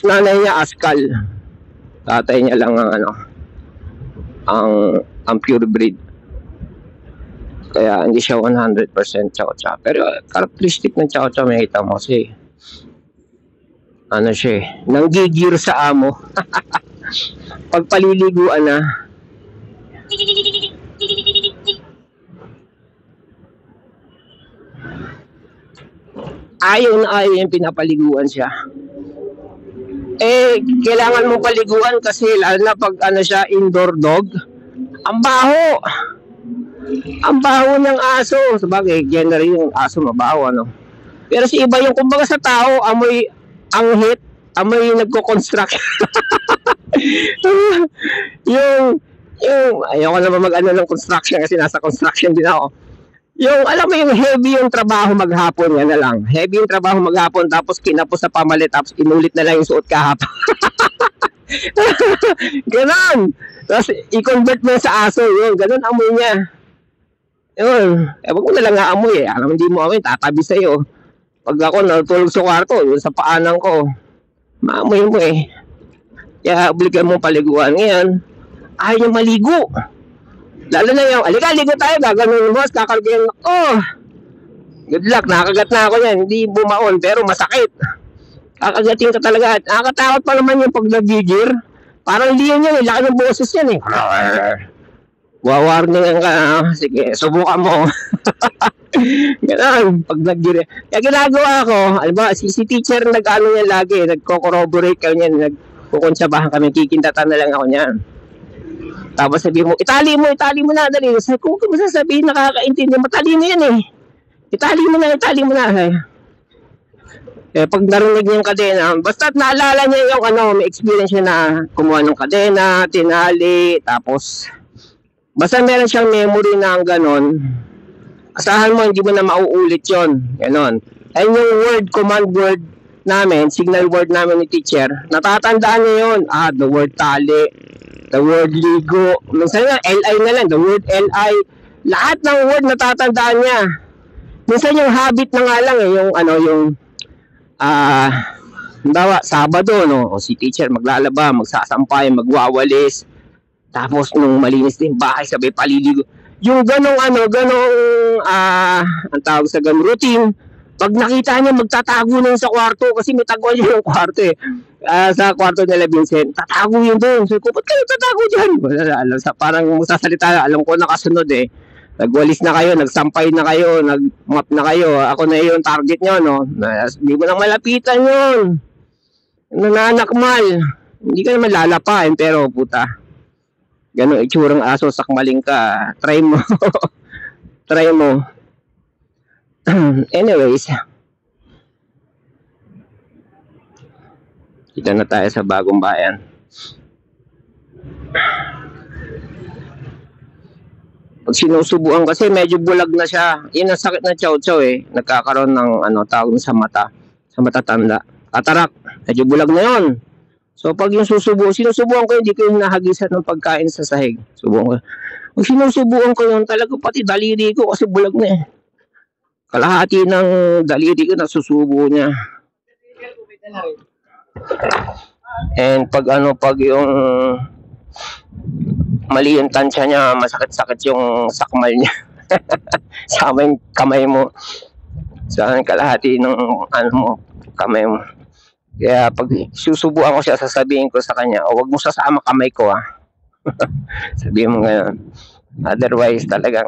nanay niya askal. Tatay niya lang ang ano, ang pure breed. Kaya hindi siya 100% chow chow. Pero characteristic ng chow chow, makita mo kasi ano siya eh, nanggigir sa amo. Pag paliliguan na, ayaw na ayaw yung pinapaliguan siya. Eh, kailangan mong paliguan kasi lalo na pag ano siya, indoor dog. Ang baho! Ang baho ng aso. Sabagay, generally yung aso mabaho, ano. Pero si iba yung kumbaga sa tao, amoy anghit, amoy nagko-construct. yung ayoko naman mag-ano ng construction kasi nasa construction din ako. Yung, alam mo yung heavy yung trabaho maghapon, yan na lang. Heavy yung trabaho maghapon, tapos kinapos sa pamalit, tapos inulit na lang yung suot kahapon. Ganon. Tapos i-convert mo sa aso, yun. Ganon amoy niya. Yun. Eh, wag mo na lang aamoy eh. Alam, hindi mo amoy, tatabi sa'yo. Pag ako natulog sa kwarto, yun sa paanan ko, maamoy mo eh. Kaya obligan mo paliguan. Ngayon, ayaw niya maligo. Lalo na yung, alika, ligo tayo, gagano'n boss, kakalagyan, oh, good luck, nakagat na ako yan, hindi bumaon, pero masakit. Kakagating ka talaga. Nakakatakot pa naman yung pag nagigir. Parang hindi yun yan, laki ng boses yan eh. Wawarningan ka, sige, subukan mo. Ganun, pag nag-gire. Kaya ginagawa ko, alam ba, si teacher nag-ano yan lagi, nagko-corroborate kami yan, nagkukonsyabahan kami, kikindatan na lang ako niyan. Tapos sabi mo, itali mo na, dali. Sabi ko, kung masasabihin, nakakaintindi, matalino yan eh. Itali mo na. Eh, pag narinig niya yung kadena, basta naalala niya yung ano, may experience niya na kumuha ng kadena, tinali, tapos, basta meron siyang memory na ang ganon, asahan mo, hindi mo na mauulit yon. Ganon. Ayun yung word, command word namin, signal word namin ni teacher, natatandaan niya yun. The word tali, the word ligo, minsan nga, LI na lang, the word LI, lahat ng word natatandaan niya. Minsan yung habit na nga lang eh, yung ano, yung, halimbawa, Sabado, no, o si teacher maglalaba, magsasampay, magwawalis, tapos nung malinis din bahay, sabay paliligo. Yung ganong ano, ang tawag sa ganong routine, pag nakita niya magtatago na sa kwarto kasi may taguan niya yung kwarto eh. Sa kwarto nila Vincent, tatago yun doon. So, ba't kayo tatago dyan? Parang magsasalita, alam ko nakasunod eh. Nagwalis na kayo, nagsampay na kayo, nagmap na kayo. Ako na yung target nyo, no? Hindi mo nang malapitan yun. Nananakmal. Hindi ka naman lalapain, pero puta. Gano'ng itsurang aso, sakmaling ka. Try mo. Try mo. Anyways. Kita na tayo sa bagong bayan. Pag sinusubuan kasi medyo bulag na siya. Yun ang sakit na chow chow eh. Nagkakaroon ng ano, tawag sa mata. Sa matatanda. Katarak. Medyo bulag na yun. So pag yung sinusubuan ko, hindi ko yung nahagisan ng pagkain sa sahig. Subukan ko. Pag sinusubuan ko yun, talaga pati daliri ko kasi bulag na eh. Kalahati ng daliri ko nasusubo niya. And pag yung mali yung tansya niya, masakit-sakit yung sakmal niya. Sama yung kamay mo. Sa kalahati ng kamay mo. Kaya pag susubuan ko siya, sasabihin ko sa kanya, huwag mo sasama kamay ko Sabihin mo ngayon. Otherwise talagang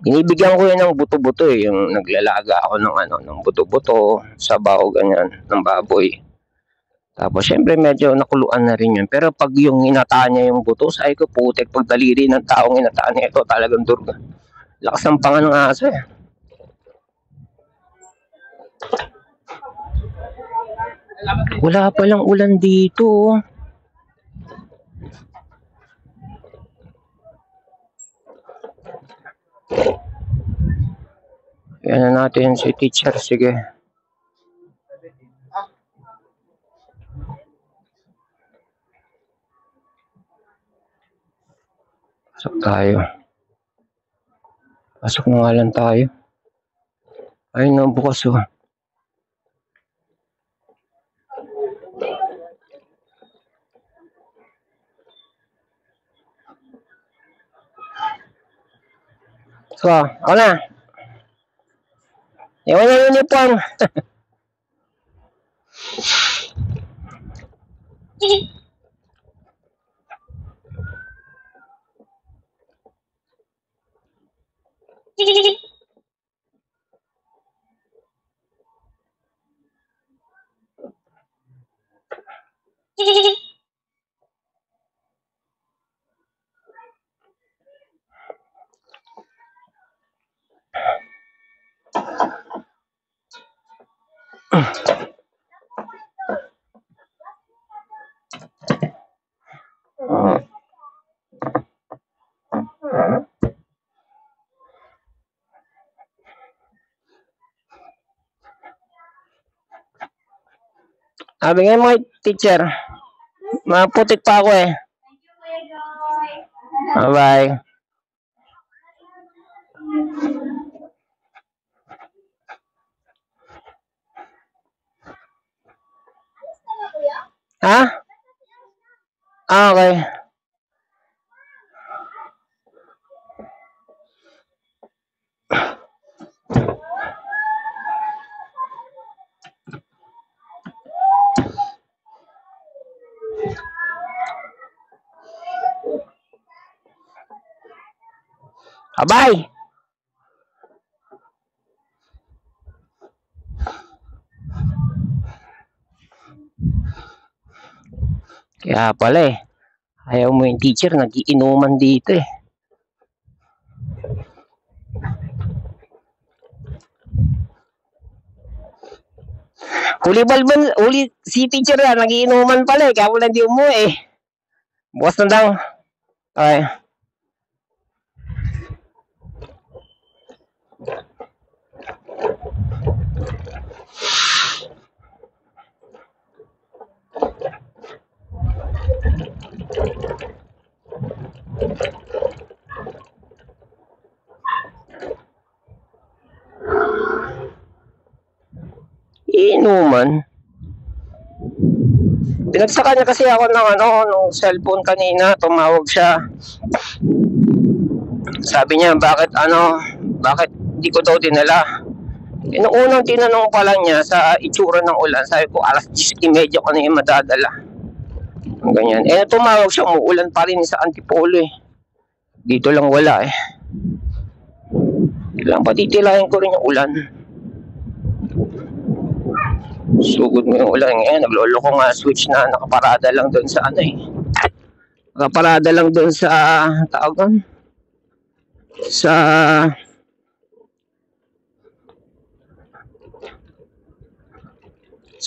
binibigyan ko yun ng buto-buto eh. Yung naglalaga ako ng buto-buto, sabaw, ganyan, ng baboy. Tapos syempre medyo nakuluan na rin yun. Pero pag yung inataan niya yung buto, sabi ko putek, pag daliri ng taong inataan niya ito, talagang durga. Lakas ng panga ng aso eh. Wala palang ulan dito. Yan na natin si teacher. Sige. Pasok tayo. Pasok na nga lang tayo. Ayun na bukas oh. So, ako na. Ewan na uniform. Sabi nga mo, teacher, maputik pa ako eh. Bye-bye. Ha? Okay. Bye. Kaya pala eh. Ayaw mo yung teacher, nagiinuman dito eh. Huli si teacher na, nagiinuman pala eh. Kaya wala di umuwi eh. Bukas na daw. Okay. Inuman. Pinagsakan niya kasi ako ng nung cellphone kanina, tumawag siya. Sabi niya, bakit hindi ko daw dinala. Noong unang tinanong pa lang niya sa itsura ng ulan, sabi ko, 10:30 ko na yung madadala. Ganyan. Tumawag siya, umuulan pa rin sa Antipolo eh. Dito lang wala eh. Lang patitilahin ko rin yung ulan. Sugod mo yung ulan ngayon. Naglolo ko nga switch na nakaparada lang doon sa nakaparada lang doon sa tawag doon. Sa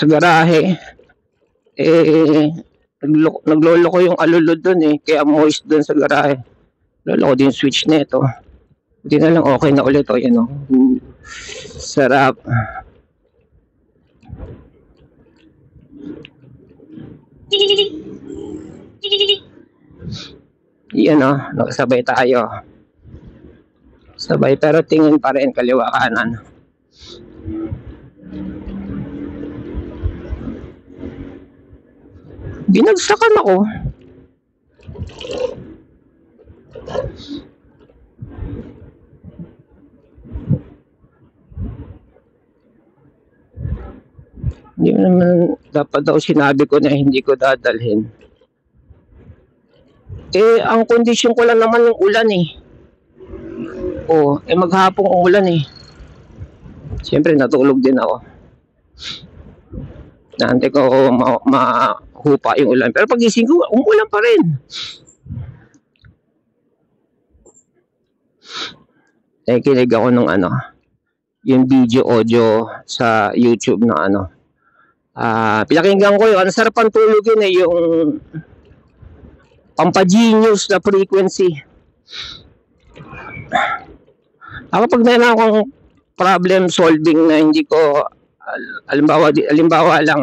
garahe. Naglolo ko yung alulod doon eh. Kaya moist doon sa garahe. Lolo ko din switch na ito. Hindi na lang okay na ulit. O yan o. Sarap. Yan o. Nakasabay tayo. Sabay pero tingin pa rin kaliwa kanan. Binagsakan ako. Hindi naman dapat daw sinabi ko na hindi ko dadalhin. Ang kondisyon ko lang naman yung ulan eh. Maghapong ulan eh. Siyempre natulog din ako. Naantay ko mahupa yung ulan. Pero pagising ko, umulan pa rin. Nakikinig ako ng yung video audio sa YouTube na pinakinggan ko yun. Ang sarap ang tulogin eh, yung Pampagenius na frequency. Ako pag meron akong problem solving na hindi ko halimbawa lang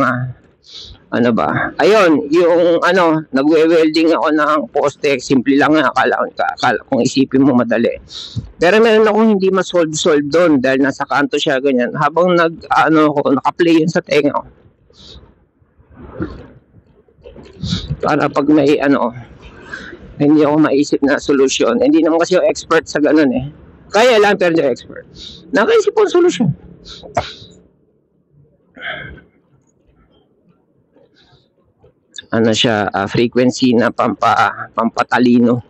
Ano ba? Ayun, yung ano, nagwe-welding ako ng poste. Simple lang nga, akala kung isipin mo madali. Pero meron akong hindi ma-solve doon dahil nasa kanto siya ganyan. Habang naka-play yun sa tenga ko. Para pag may hindi ako maisip na solusyon. Hindi naman kasi ako expert sa ganun eh. Kaya lang pero hindi expert. Nakaisip ko solusyon. Ano siya, frequency na pampatalino.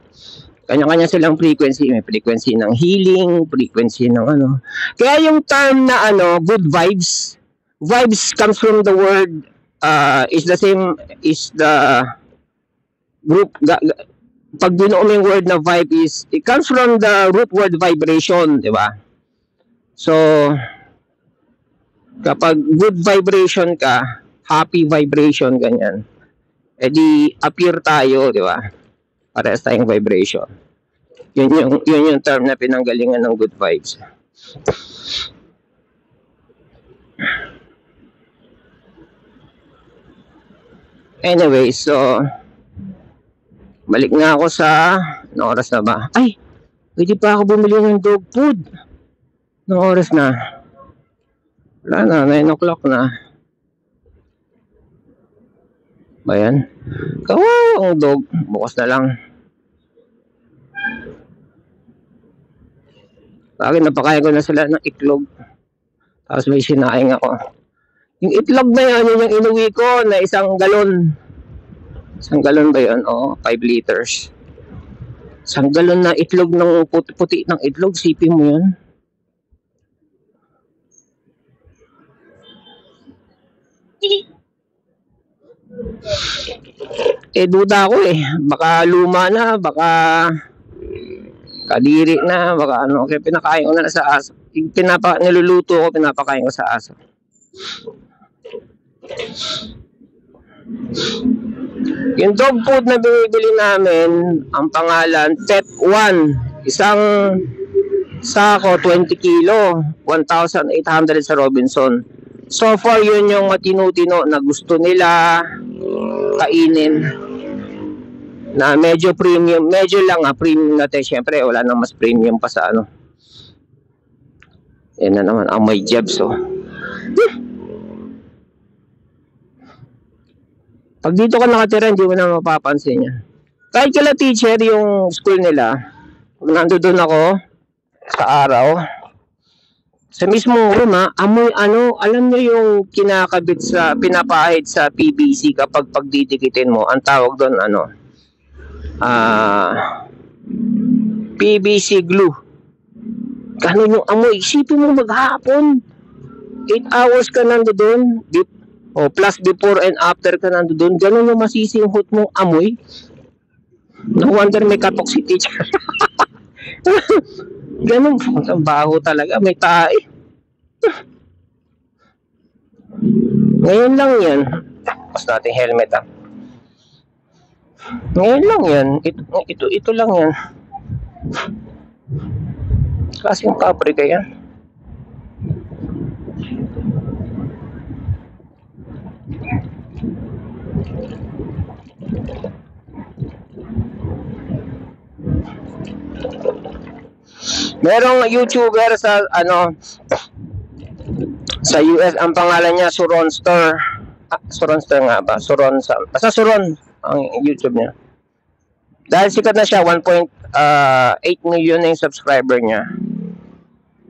Kanya-kanya silang frequency. May frequency ng healing, frequency ng ano. Kaya yung term na good vibes, vibes comes from the word, is the same, is the group, pag binuo mo yung word na vibe it comes from the root word vibration, di ba? So, kapag good vibration ka, happy vibration, ganyan, edi appear tayo, di ba? Parehas tayong vibration. Yun yung term na pinanggalingan ng good vibes. Anyway, so balik nga ako sa oras na ba? Ay, pwede pa ako bumili ng dog food. Oras na. Wala na, 9 o'clock na. Ayan. Kawawa ang dog. Bukas na lang. Bakit napakain ko na sila ng itlog. Tapos may sinaing ako. Yung itlog na yan, yun yung inuwi ko na 1 galon. 1 galon ba yun? Oo, 5 liters. 1 galon na itlog ng puti ng itlog. Sipin mo yun. Duda ako eh. Baka luma na, baka kadiri na, baka ano. Kaya pinakain ko na sa aso. Niluluto ko, pinapakain ko sa aso. Yung dog food na binibili namin, ang pangalan, Pet 1. Isang sako, 20 kilo, 1,800 sa Robinson. So far, yun yung matino-tino na gusto nila kainin. Na medyo premium, medyo lang premium natin. Siyempre, wala nang mas premium pa sa ano. Yan na naman, may jabs oh. Pag dito ka nakatira, hindi mo na mapapansin yan. Kahit kila teacher, yung school nila, kung nandoon ako sa araw, sa mismong room amoy alam nyo yung kinakabit sa, pinapahid sa PVC kapag pagdidikitin mo, ang tawag doon PVC glue. Ganun yung amoy. Isipin mo maghapon, 8 hours ka nandoon, plus before and after ka nandoon, ganun yung masisinghot mong amoy. No wonder may katok si teacher. Ganun, ang baho talaga, may tae. Ngayon lang yan. Pas natin helmet Ngayon lang yan. Ito lang yan. Klaseng paprika yan. Merong YouTuber sa sa US, ang pangalan niya Suronster. Suronster nga ba? Basta Suron ang YouTube niya. Dahil sikat na siya, 1.8 million na yung subscriber niya.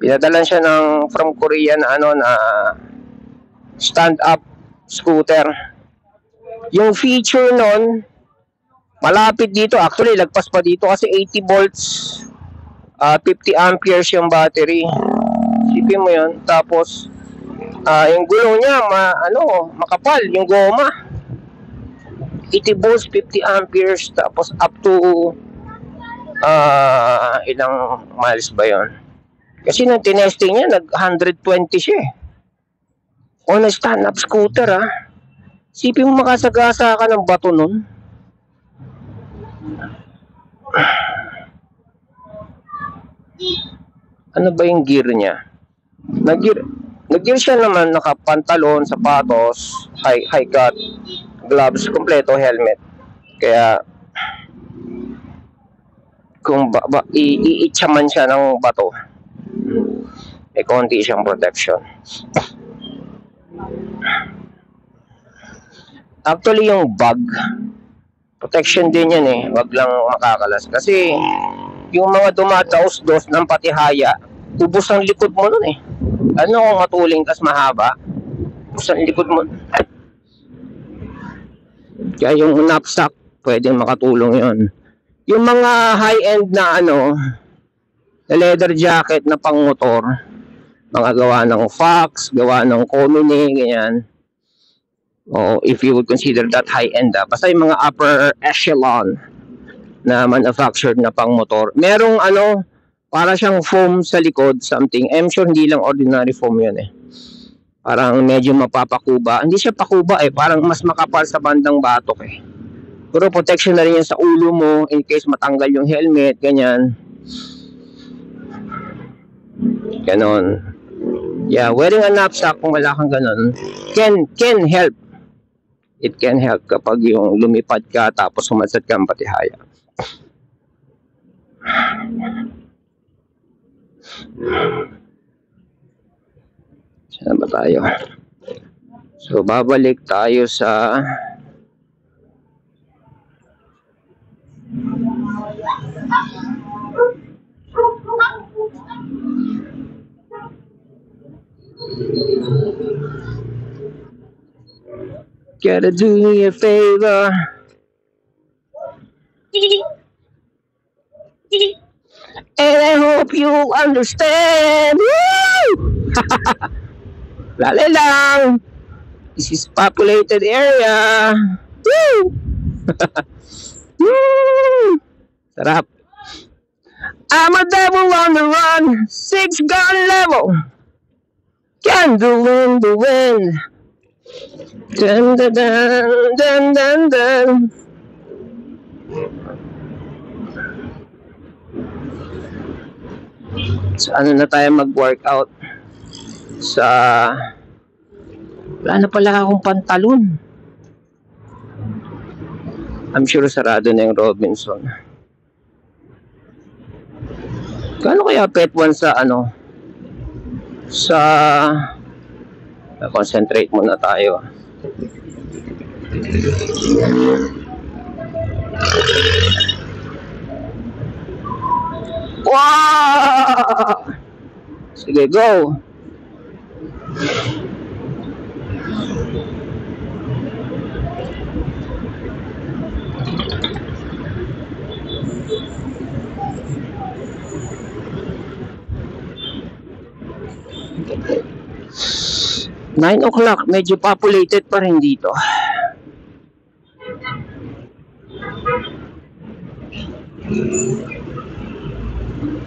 Pinadalan siya from Korea na na stand-up scooter. Yung feature nun, malapit dito. Actually, lagpas pa dito kasi 80 volts. 50 amperes yung battery. Sipin mo yun. Tapos, yung gulong niya, makapal. Yung goma. 80 volts, 50 amperes. Tapos, up to, ilang miles ba yun? Kasi nung tinesting niya, nag-120 siya. On a stand-up scooter, Sipin mo makasagasa ka ng bato nun. Ano ba yung gear niya? Nag-deal siya naman, nakapantalon, sapatos, high cut, gloves, kompleto, helmet. Kaya, kung iitsaman siya ng bato, may konti siyang protection. Actually, yung bag, protection din yan eh. Wag lang makakalas. Kasi, yung mga dumadaos-dos ng patihaya, ubos ang likod mo nun eh. Ano kung matuling tas mahaba? Ubos ang likod mo. Kaya yung knapsack, pwedeng makatulong yon. Yung mga high-end na na leather jacket na pang motor, mga gawa ng Fox, gawa ng Komine, ganyan. O if you would consider that high-end, basta yung mga upper echelon na manufactured na pang motor. Merong para siyang foam sa likod, something. I'm sure hindi lang ordinary foam yun eh. Parang medyo mapapakuba. Hindi siya pakuba eh, parang mas makapal sa bandang batok eh. Pero protection na rin yan sa ulo mo in case matanggal yung helmet, ganyan. Ganon. Yeah, wearing a knapsack kung wala kang ganon can help. It can help kapag yung lumipad ka tapos sumadsad ka ang patihaya. Saan ba tayo? So, babalik tayo sa gotta do me a favor. And I hope you understand. Woo! Lala lang. This is populated area. Woo! Woo! Sarap. I'm a devil on the run. 6 gun level. Candle in the wind. Dun dun dun dun dun dun. So ano na tayo mag-workout? Wala na pala akong pantalon. I'm sure sarado na yung Robinson. Kano kaya pet one sa concentrate muna tayo. Wow! Sige, go! Okay. 9 o'clock, medyo populated pa rin dito.